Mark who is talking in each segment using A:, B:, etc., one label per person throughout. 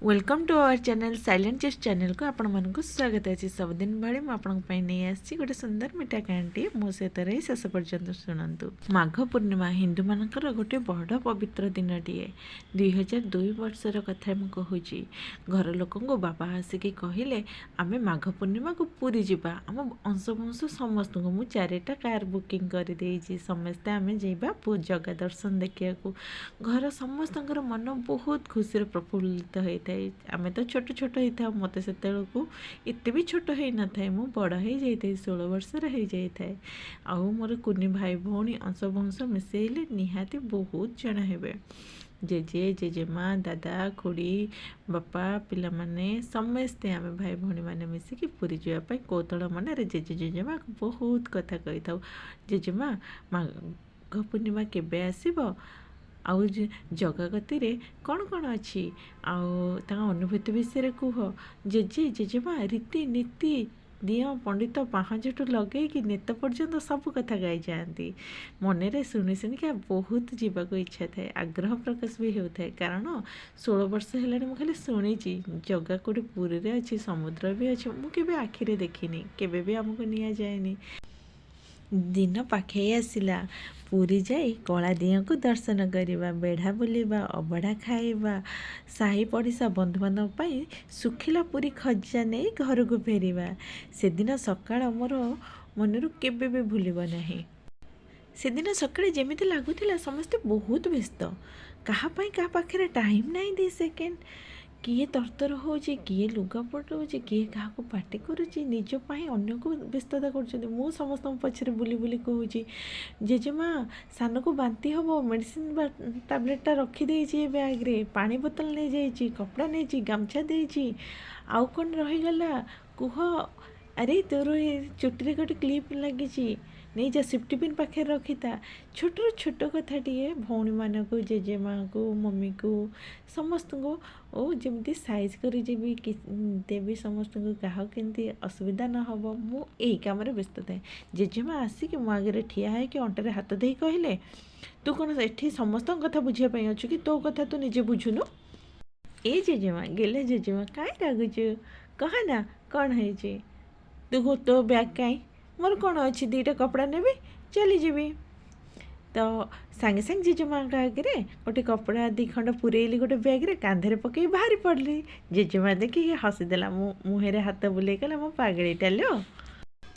A: Welcome to our channel silent chess channel को आपण मानक स्वागत अच्छी सबुदिन भाई मुझे नहीं आसी गोटे सुंदर मिठा कहानी मो सहित रही शेष पर्यंत शुणु। माघ पूर्णिमा हिंदू मानकर गोटे बड़ पवित्र दिनटीए 2002 वर्षर कथा मुझे घर लोक बाबा आसिक कहले आमे माघ पूर्णिमा को पूरी जावा आम अंश वंश समस्त मुझे 4टा कार बुकिंग कर समस्ते आम जावा जगह दर्शन देखा घर समस्त मन बहुत खुशी प्रफुल्लित होता है। आमे तो छोट छोट होता मत से एत भी छोट हो न था मु बड़ हो जाए 16 वर्षर हो जाए आउ मोर कुनी भाई भौणी अंश वंश मिसेले निहाती बहुत जन हे जेजे जेजेमा दादा खुड़ी बापा पिला माने समस्ते आम भाई भौणी मैंने मिसिकी पूरी जावाई कौतूहल मन जेजे जेजेमा बहुत कथा कही था। जेजेमा माघ पूर्णिमा केबे आसीबो आउ जगह गति रे कौन कौन अच्छी आउ अनुभूति विषय कह जेजे जेजेमा रीति नीति दिया पंडित पाँचटू लगे कि नेत पर्यंत सब कथा गाई जाती मन शुणी शुणिका बहुत जावाक इच्छा थाए आग्रह प्रकाश भी होता है कारण 16 वर्ष है मुझे शुणी जगह कौटे पुरी रे अच्छी समुद्र भी अच्छी मुझे आखिरे देखनी केबे भी आमको निया जाएनी। दिन पाखे आसला पूरी जाई कला दिया को दर्शन करवा बेढ़ा बुलवा अबड़ा खाइबा साही पड़िशा बंधुबांधव सुखिला पूरी खजा नहीं घर को फेरिबा से दिन सकाळ मोर मनरू केबे भी भूलिब नहीं। से दिन सकाळे जेमिति लागुथिला समस्ते बहुत व्यस्त कहा पाखे टाइम नहीं 2 सेकेंड किए तरतर हो किए लुगा पटाऊे किए क्या पार्टी करुच्ची निजपाई अन्य को व्यस्तता कर समस्त पछरे बुली बुली कहूँ जेजेमा सान को बांती हम मेडिसिन टैबलेटा रखीदे बैग्रे पानी बोतल नहीं जाइए कपड़ा नहीं गामछा दे आउ कौन रहीगला कुह अरे तोर चुटी गोटे क्लिप लगी नहीं जा सेफ्टी पिन पाखे रखी था छोट छोट कथाटे भौणी मानक जेजेमा को मम्मी को समस्त को ओ जमती साइज कर देवी समस्त को क्या केमती असुविधा न हो मु यही कम व्यस्त थाए। जेजेमा आसिक मो आगे ठिया है कि अंटारे हाथ दे कहले तू कौन एठी समस्त कथा बुझापी अच्छु कि तो कथा तू निजे बुझुनु ए जेजेमा गेले जेजेमा कहीं रागुचु कह ना कौन है तू तो बैग कहीं मोर कौन अच्छी 2टा कपड़ा नेबी चली जीवी तो सांगे सांगे जेजेमा आगे गोटे कपड़ा 2 खंड पुरेली गोटे बैग्रे कांधे पकई बाहरी पड़ली जेजेमा देखिए हसीदेला मुहें हाथ बुले कहला मो पागड़ीटा लो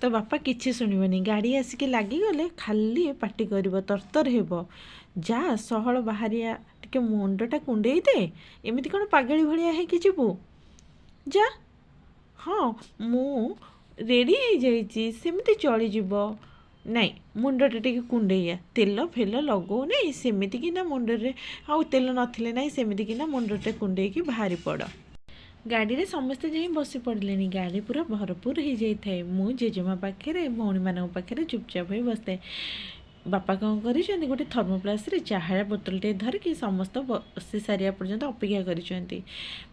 A: तो बापा किसी शुणबनी गाड़ी आसिक लगिगले खाली पाटी कर तरतर हेब जा सहल बाहरिया टे मुंडटा कुंडे दे एमती कौन पागड़ी भाया है कि जीवु जा हाँ मु रेडी हो सेमती चलीज नाई मुंडटा टे कुंडेया तेल फेल लगो नहीं सेमती कि मुंडे आउ तेल नथिले नहीं सेमती कि मुंडटा कुंडे की बाहरी पड़ गाड़ी रे समस्ते जाई बसी पड़े गाड़ी पूरा भरपूर हो जाए मु जेजेमा पाखे भौणी मान पाखे चुपचाप हो बसते बापा कौन कर गोटे थर्मोप्लास रे चाहा बोतल टे धरिकी समस्त बसी सारिया पर्यंत अपेक्षा कर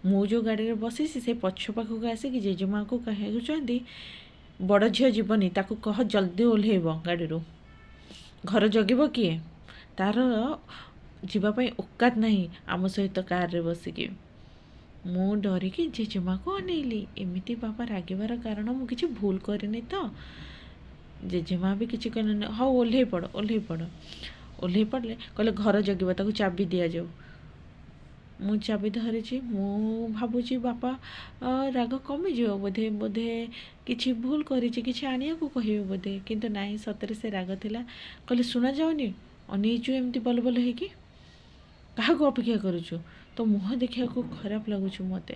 A: मु जो गाड़ी में बसी से पछ पाखक आसिक जेजेमा को कहते बड़ झील जीवनी ताकू कह जल्दी ओह्लैब गाड़ी रू घर जगिब किए तार जीवाई औकात नहीं आम सहित कार रे बसिकी मु डरिकी जेजेमा को अनेली एमती बापा रागिबार कारण मु किछि भूल करनी तो जेजेमा भी किसी कहने हाँ ओह्लै पड़ पड़े कहले घर जगिब ताकू चाबी दि जाऊ मु चाबी धरी मु भावुची बापा राग कमिज बोधे बोधे किसी भूल करी आनिया को कहे बोधे किंतु नाई सतरे से राग थिला कहले शुणा जाऊनी अनेचु एमती बल बल है कि क्या अपेक्षा करुचु तो मुह देखा खराब लगुच मत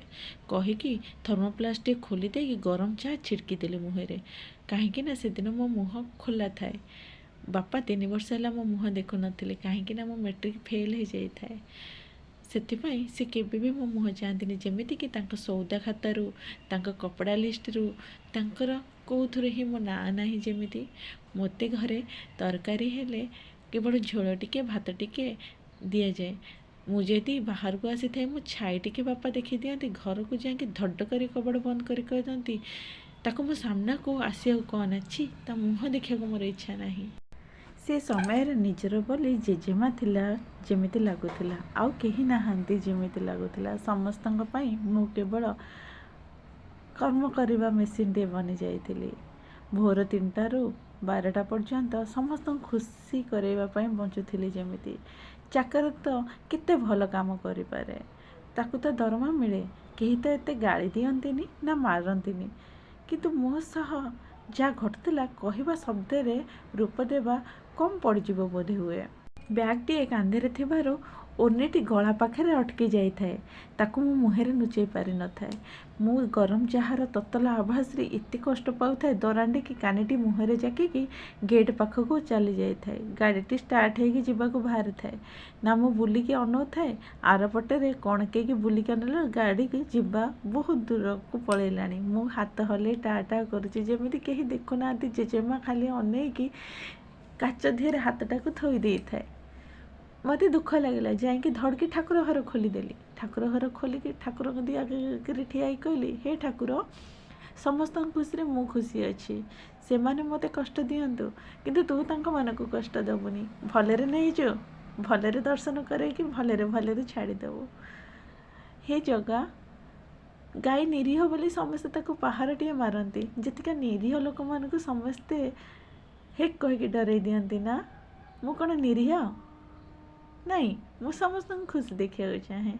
A: कहीकि थर्मोप्लास टे खोली दे गरम चाह छिड़की देले मुहरे कहीं से दिन मो मुह खोला थाए बापा 3 वर्ष है मो मुह देखु नथिले कहीं मो मैट्रिक फेल हो जाए ସେଥିପାଇଁ ସେ କେବେ ବି ମୋ ମୁହଁ ଚାହାନ୍ତିନି ଯେମିତିକି ତାଙ୍କ ସଉଦା ଖାତାରୁ ତାଙ୍କ କପଡ଼ା ଲିଷ୍ଟରୁ ତାଙ୍କର କେଉଁଥିରେ ହିଁ ମୋ ନାଁ ନାହିଁ ଯେମିତି ମୋତେ ଘରେ ତରକାରୀ ହେଲେ କେବଳ ଝୋଳ ଟିକେ ଭାତ ଟିକେ ଦିଆଯାଏ ମୁଁ ଯଦି ବାହାରକୁ ଆସିଥାଏ ମୋ ଛାଇ ଟିକେ ବାପା ଦେଖିଦିଅନ୍ତି ଘରକୁ ଯାଇକି ଧଡ଼ କରି କବାଟ ବନ୍ଦ କରି କହିଦିଅନ୍ତି ତାକୁ ମୋ ସାମ୍ନାକୁ ଆସିବାକୁ କ'ଣ ଅଛି ତା ମୁହଁ ଦେଖିବାକୁ ମୋର ଇଚ୍ଛା ନାହିଁ। से समय निजर बोली जेजेमा थिला जेमिति लागुथिला आउ केही नाहांती जेमिति लागुथिला समस्तंग पई मु केवल कर्म करने मेसीन टे बनी जाइथिली। भोर 3टारू 12टा पर्यंत समस्त खुशी करने बंचुली जमीती। चाकर तो केते भल काम करें ताकू तो दरमा मिले कहीं तो एते गाली दियंतिनी ना मारंतिनी किंतु मो सह जा घटुला कहवा शब्द रूप देवा कम पड़जिबो बोधे हुए। बैगटी कांधे थिबारु ओनेटी गला पाखे अटकी जाए ताकू मो मुहें लुचई पारि न थाए। मु गरम चाहार ततला आभास रे एते कष्ट पाउथाए दरांडे कि कानीटी मुहें जाकिकी गेट पाखक चली जाए। गाड़ीटी स्टार्ट होगी जीवाकू बाहरी थाए ना मु बुलिकी अनौ थाए आर पटे कण के बुलिकी अनल गाड़ी की जीवा बहुत दूर को पलैलानी। मु हाथ हले टा टा करुची जेमिति केही देखुना जेजेमा खाली अनेकी काच धीरे हाथटा को थोई दे थाए। मत दुख लगे जाकि धड़की ठाकुर घर खोलीदेली। ठाकुर घर खोलिकी ठाकुर आगे ठिया कहली हे ठाकुर समस्त खुशी मु खुशी अच्छी से माने मते कष्ट दियंतु किंतु तू तांको मन को कष्ट दबुनी भलरे नहीं जो भलरे दर्शन करे कि भलरे भलरे छाड़ीदेबू। हे जगा गाई निरीह बोली समस्ते ताको पहाड़टिए मारती जेतिका निरीह लोक मान समस्ते हे कहीकि डरई दियंती ना मु कौन निरीह नहीं मु समस्त खुशी देखा चाहे।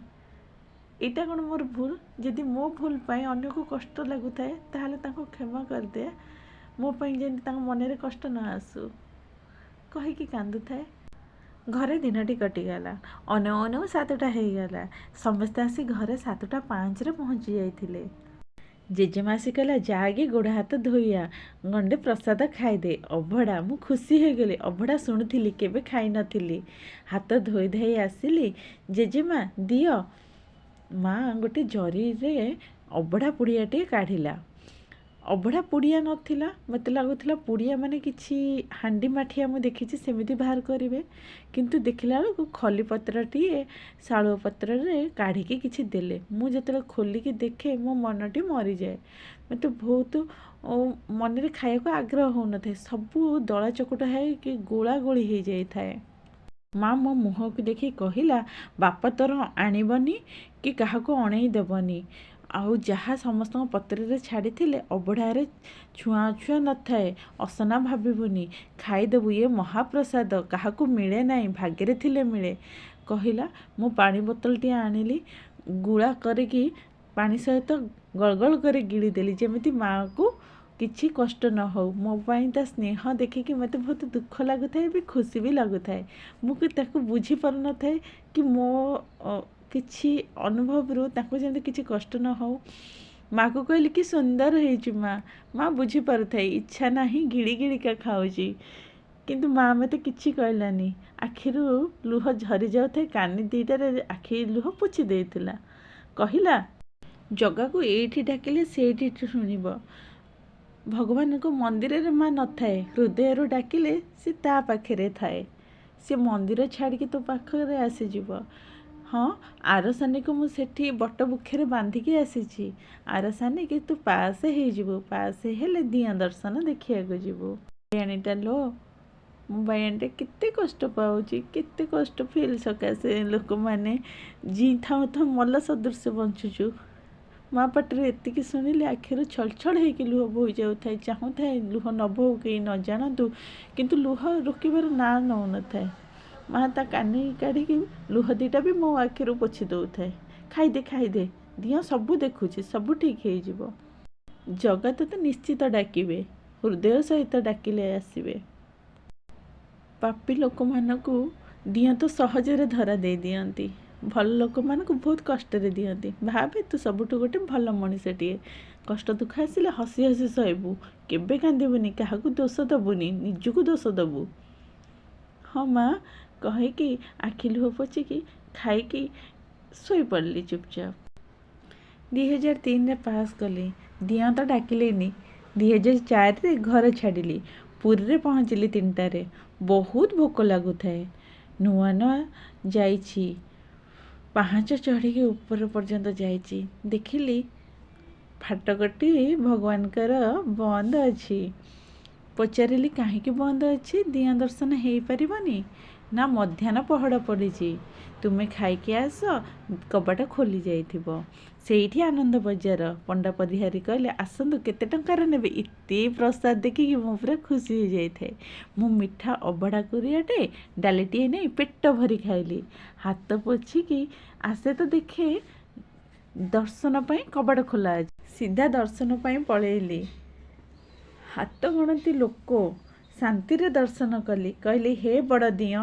A: यहाँ कौन मोर भूल जदि मो भूल पाई अन्य को कष्ट लगु थाए ताहले ताको क्षमा कर दे मो पाई जेंति मन रे कष्ट न आसू कहीकि कांदु थाए। घरे दिनटी कटिगला अने अने 7टा होगला समस्ते आसी घरे 7:05 रे पहुँची जाइथिले। जेजेमासी कहला जागे गोड़ हाथ धोइया गंडे प्रसाद खाईदे अभड़ा। मु खुशी हो गली अभड़ा शुणुली केबे खाई नथिली। हाथ धोई धाई आसिली जेजेमा दियो माँ गोटे जरी रे अभड़ा पुड़ियाटे काढ़िला। अभड़ा पुड़िया नथिला मते लागुथिला पुड़िया माने किछि हांडी माठिया मु देखिछि सेमिति बाहर करिवे किंतु देखिला बेलू खली पत्रटीए शालुआ पत्र रे काढ़िकी किछि देले। मु जतले खोलिकी देखे मो मनटी मरी जाए मते बहुत मन रे खाया को आग्रह हो न थे सबु दला चकुटा है कि गोला गोली हो जाए थाए। माँ मो मुह को देखी कहिला बापा तोर आनिबनी कि काहाको अणई देबनी आउ जहाँ समस्त पत्र छाड़ी थे अबढ़ारे छुआ छुआ न थाए असना भावनी खाईदेबू ये महाप्रसाद क्या मिले ना भाग्य थिले मिले कहला। मु पानी बोतलटी आनिली गुड़ा करिकी पानी सहित गलगल कर गिड़ीदेली जेमिति माँ को किछि कष्ट न हो। मो पाई ता स्नेह देखिकी मते बहुत दुख लगुए भी खुशी भी लगुए। मुझे ताको बुझी पार न थाए कि मो किछि अनुभव रू ताको जेंति किछि कष्ट न हो। माँ को कहली कि सुंदर है माँ माँ बुझी पार थाए इच्छा नहीं गिड़ी गिड़ी का खाऊची किंतु माँ मते किछि कहलानी आखिरु लुह झरी जाऊ थे कानी दीटारे आखि लुह पोछि देइतिला कहला जगा को एठी डाकिले सेठी सुनिबो। भगवान को मंदिर रे माँ न थाए हृदय रू डाकिले से ता पाखे थाए से मंदिर छाड़ी तो पाखे आसी जीव। हाँ आरसानी को मुझे बट बुखे बांधिकी आसी आरसानी कि तू पास हो पास हेले दिया दर्शन देखिया जीवु। बायाणीटा लो मो बायाणीटा केते कष्ट पाऊँगी केते कष्ट फील सकाशे लोक मैंने जी था मल सदृश बंचुचु। माँ पटरे एतिकी शुणिले आखिर छल छल होकर लुह बोही जाऊ थाए चाहू थाए लुह न बोहू कहीं न जानतु किंतु लुह रोकबार ना नौ न थाए। माँ ता कानी काढ़ी लुह दीटा भी मो आखिर पोछि दौ थाए खाईदे दिया सबू देखुची सबू ठीक हो जगा तो निश्चित डाकिबे हृदय सहित डाकिले आसिबे। पापी लोक मानकु दिया तो सहजरे धरा दे दियंती भल लोक मानकु बहुत कष्ट रे दियंती। भावे तू सबुठु गोटे भल मनीषटीए कष्ट दुख आसिले हसी हसी सहबू केबे कांदिबुनी काहाकू दोष दबुनी निजकू दोष दबू। हाँ माँ कहीकि आखि लुह पोछिकी खाईकी शोई पड़ली चुपचाप। 2003 रे पास कली दिया तो डाकिलेनी 2004 रे घर छाड़िली पुरी रे पहुँचली 3टारे बहुत भोक लगु थाए नुआ नुआ जाइछि पाहाच चढ़ी ऊपर पर्यंत जाइछि देखिली फाटकटी भगवान कर बंद अच्छी पचारिली कहीं बंद अच्छी दिया दर्शन हो पारनी ना मध्याह्न पहड़ पड़ी तुम्हें खाइकी आस कबाट खोली जाइथिबो सेठी आनंद बजार पंडा परिहारी कहले आसतु केते टंकार नेबे इते प्रसाद देखिकी मो पूरा खुशी हो जाए मु मिठा अबड़ा कुरियाटे डालीटे नहीं पेट भरी खाइली हाथ पोछिकी आसे तो देखे दर्शन पाई कबाट खोला अछि सीधा दर्शन पाई पळेली हाथ गणती लोक शांति रे दर्शन कली कहली हे बड़ दियो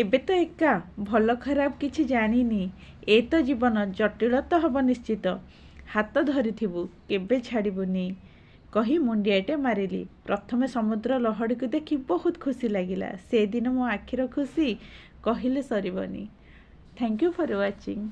A: एबे तो एका भल खराब किछि जानिनी ए तो जीवन जटिल तो हब निश्चित हाथ धरिथिबु केबे छाड़बुनी कही मुंडियाटे मारिली प्रथमे समुद्र लहड़ी को देखी बहुत खुशी लगिला से दिन मो आखिर खुशी कहले सरीबनी। Thank you for watching.